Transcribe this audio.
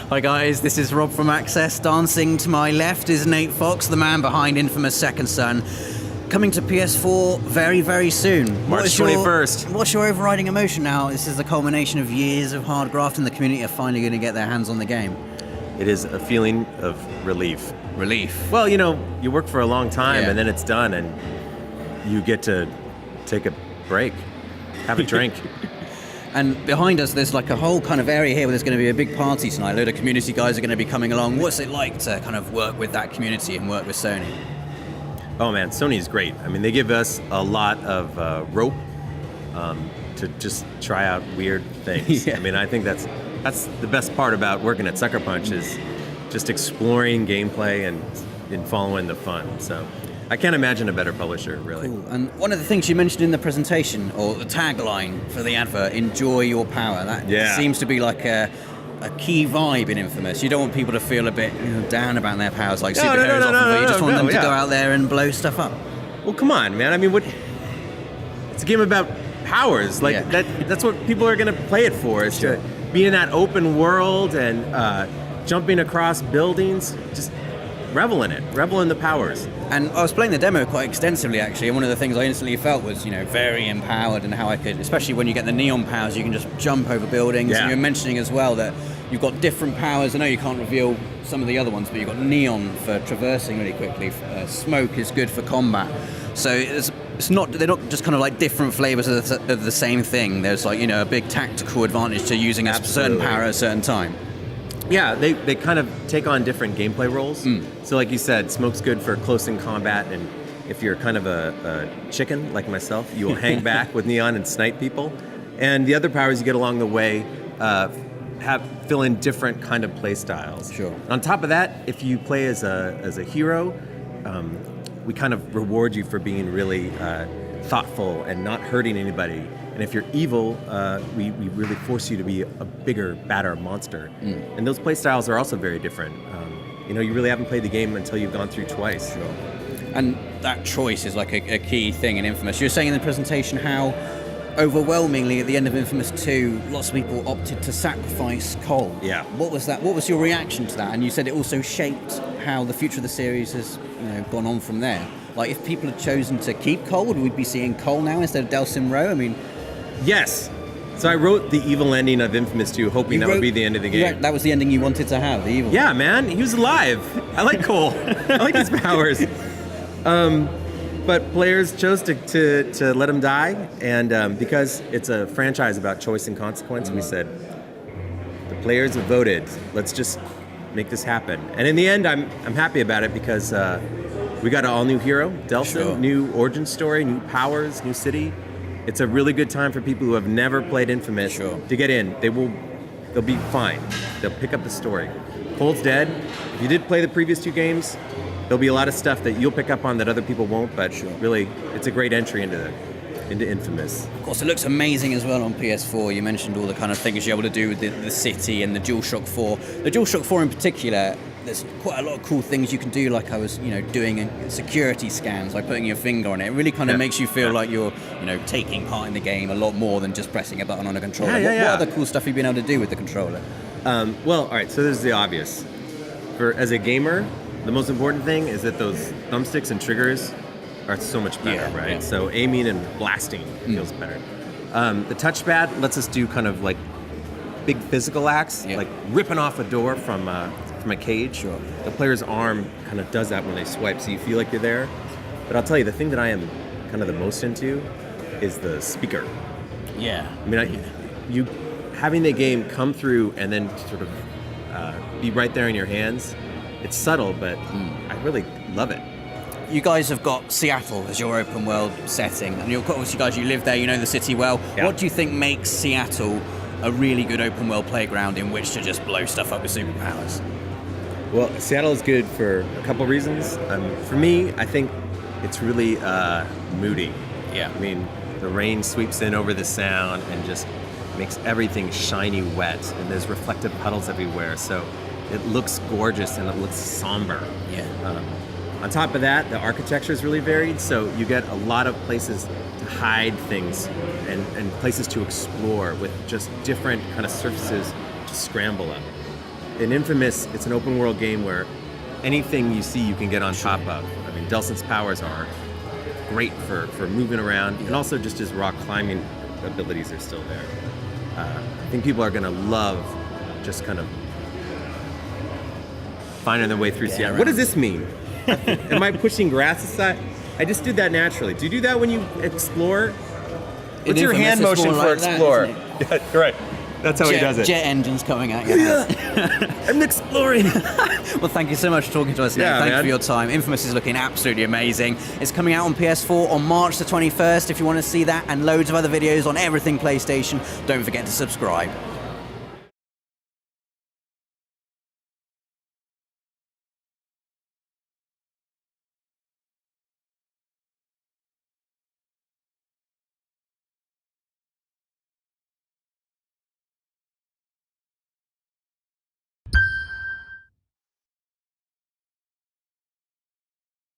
Hi guys, this is Rob from Access. Dancing to my left is Nate Fox, the man behind Infamous Second Son. Coming to PS4 very, very soon. March 21st. What's your overriding emotion now? This is the culmination of years of hard graft, and the community are finally going to get their hands on the game. It is a feeling of relief. Relief. Well, you know, you work for a long time Yeah. and then it's done and you get to take a break, have a drink. And behind us, there's like a whole kind of area here where there's going to be a big party tonight. A load of community guys are going to be coming along. What's it like to kind of work with that community and work with Sony? Oh man, Sony's great. I mean, they give us a lot of rope to just try out weird things. Yeah. I mean, I think that's the best part about working at Sucker Punch is just exploring gameplay and following the fun. So I can't imagine a better publisher, really. Cool. And one of the things you mentioned in the presentation, or the tagline for the advert, enjoy your power. That seems to be like a key vibe in Infamous. You don't want people to feel a bit down about their powers like superheroes often, but you just want them to go out there and blow stuff up. Well, come on, man. I mean, it's a game about powers. Like that's what people are going to play it for, is to be in that open world and jumping across buildings. Just revel in it. Revel in the powers. And I was playing the demo quite extensively, actually, and one of the things I instantly felt was, very empowered, and how I could, especially when you get the neon powers, you can just jump over buildings. Yeah. And you were mentioning as well that you've got different powers. I know you can't reveal some of the other ones, but you've got neon for traversing really quickly. Smoke is good for combat. So they're not just kind of like different flavors of the same thing. There's like, a big tactical advantage to using a certain power at a certain time. Yeah, they kind of take on different gameplay roles. So like you said, smoke's good for close-in combat, and if you're kind of a chicken like myself, you will hang back with neon and snipe people. And the other powers you get along the way fill in different kind of play styles. Sure. On top of that, if you play as a hero, we kind of reward you for being really thoughtful and not hurting anybody. And if you're evil, we really force you to be a bigger, badder monster. And those play styles are also very different. You really haven't played the game until you've gone through twice. Sure. And that choice is like a key thing in Infamous. You were saying in the presentation how overwhelmingly at the end of Infamous 2, lots of people opted to sacrifice Cole. Yeah. What was that? What was your reaction to that? And you said it also shaped how the future of the series has gone on from there. Like, if people had chosen to keep Cole, would we be seeing Cole now instead of Delsin Rowe? I mean... Yes. So I wrote the evil ending of Infamous 2, hoping that would be the end of the game. That was the ending you wanted to have, the evil. Yeah, man. He was alive. I like Cole. I like his powers. But players chose to let him die, and because it's a franchise about choice and consequence, we said, the players have voted. Let's just make this happen. And in the end, I'm happy about it because we got an all-new hero, Delsin, new origin story, new powers, new city. It's a really good time for people who have never played Infamous to get in. They'll be fine. They'll pick up the story. Cole's dead. If you did play the previous two games, there'll be a lot of stuff that you'll pick up on that other people won't, but really, it's a great entry into Infamous. Of course, it looks amazing as well on PS4. You mentioned all the kind of things you're able to do with the city and the DualShock 4. The DualShock 4 in particular, there's quite a lot of cool things you can do, like I was, doing security scans, like putting your finger on it. It really kind of makes you feel like you're, taking part in the game a lot more than just pressing a button on a controller. What other cool stuff have you been able to do with the controller? Well, all right, so this is the obvious. As a gamer, the most important thing is that those thumbsticks and triggers are so much better, right? Yeah. So aiming and blasting feels better. The touchpad lets us do kind of like big physical acts, like ripping off a door from a cage. Sure. The player's arm kind of does that when they swipe, so you feel like you're there. But I'll tell you, the thing that I am kind of the most into is the speaker. Yeah. I mean, you having the game come through and then sort of be right there in your hands. It's subtle, but I really love it. You guys have got Seattle as your open world setting, and obviously, guys, you live there, you know the city well. Yeah. What do you think makes Seattle a really good open world playground in which to just blow stuff up with superpowers? Well, Seattle is good for a couple reasons. For me, I think it's really moody. Yeah. I mean, the rain sweeps in over the sound and just makes everything shiny wet, and there's reflective puddles everywhere, so it looks gorgeous and it looks somber. Yeah. On top of that, the architecture is really varied, so you get a lot of places to hide things and places to explore with just different kind of surfaces to scramble up. in Infamous, it's an open world game where anything you see you can get on top of. I mean, Delsin's powers are great for moving around, and also just his rock climbing abilities are still there. I think people are going to love just kind of finding their way through Seattle. What does this mean? Am I pushing grass aside? I just did that naturally. Do you do that when you explore? What's your hand motion for explore? Yeah, right. That's how he does it. Jet engines coming out. I'm exploring. Well, thank you so much for talking to us, Nick. Thank you for your time. Infamous is looking absolutely amazing. It's coming out on PS4 on March the 21st. If you want to see that and loads of other videos on everything PlayStation, don't forget to subscribe.